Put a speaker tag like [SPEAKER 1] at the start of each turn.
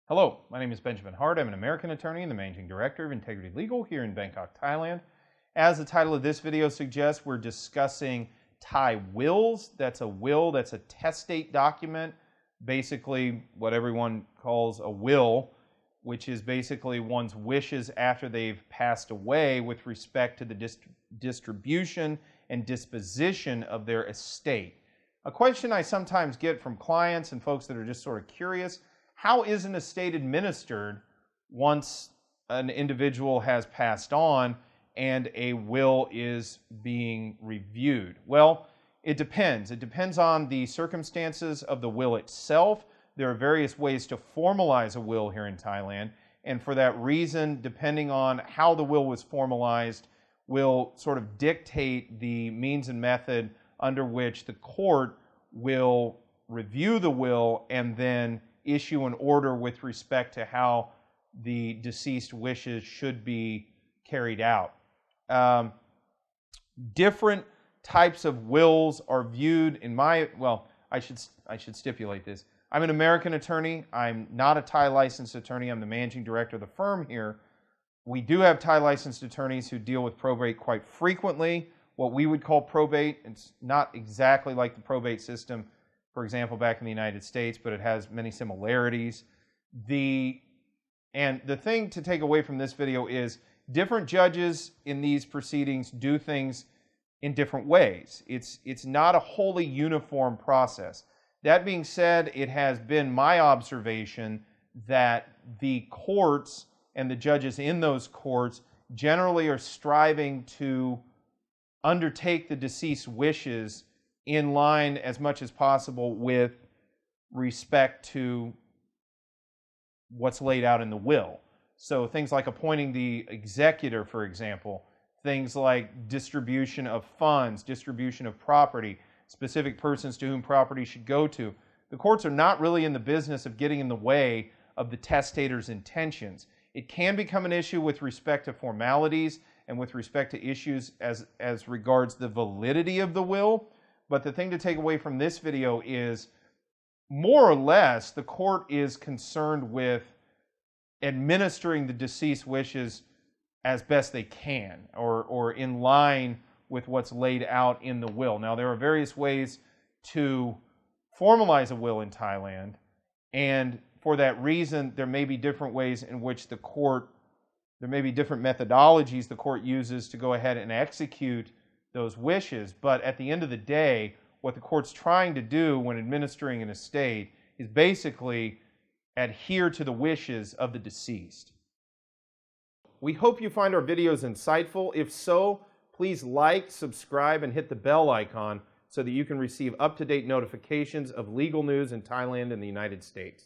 [SPEAKER 1] Hello, my name is Benjamin Hart. I'm an American attorney and the Managing Director of Integrity Legal here in Bangkok, Thailand. As the title of this video suggests, we're discussing Thai wills. That's a will, that's a testate document, basically what everyone calls a will, which is basically one's wishes after they've passed away with respect to the distribution and disposition of their estate. A question I sometimes get from clients and folks that are just sort of curious: how is an estate administered once an individual has passed on and a will is being reviewed? Well, it depends. It depends on the circumstances of the will itself. There are various ways to formalize a will here in Thailand, and for that reason, depending on how the will was formalized, will sort of dictate the means and method under which the court will review the will and then issue an order with respect to how the deceased wishes should be carried out. Different types of wills are viewed I should stipulate this. I'm an American attorney. I'm not a Thai licensed attorney. I'm the managing director of the firm here. We do have Thai licensed attorneys who deal with probate quite frequently, what we would call probate. It's not exactly like the probate system, for example, back in the United States, but it has many similarities. And the thing to take away from this video is different judges in these proceedings do things in different ways. It's not a wholly uniform process. That being said, it has been my observation that the courts and the judges in those courts generally are striving to undertake the deceased wishes in line as much as possible with respect to what's laid out in the will. So things like appointing the executor, for example, things like distribution of funds, distribution of property, specific persons to whom property should go to. The courts are not really in the business of getting in the way of the testator's intentions. It can become an issue with respect to formalities and with respect to issues as regards the validity of the will. But the thing to take away from this video is, more or less, the court is concerned with administering the deceased wishes as best they can, or in line with what's laid out in the will. Now, there are various ways to formalize a will in Thailand, and for that reason, there may be different ways in which there may be different methodologies the court uses to go ahead and execute those wishes. But at the end of the day, what the court's trying to do when administering an estate is basically adhere to the wishes of the deceased. We hope you find our videos insightful. If so, please like, subscribe, and hit the bell icon so that you can receive up-to-date notifications of legal news in Thailand and the United States.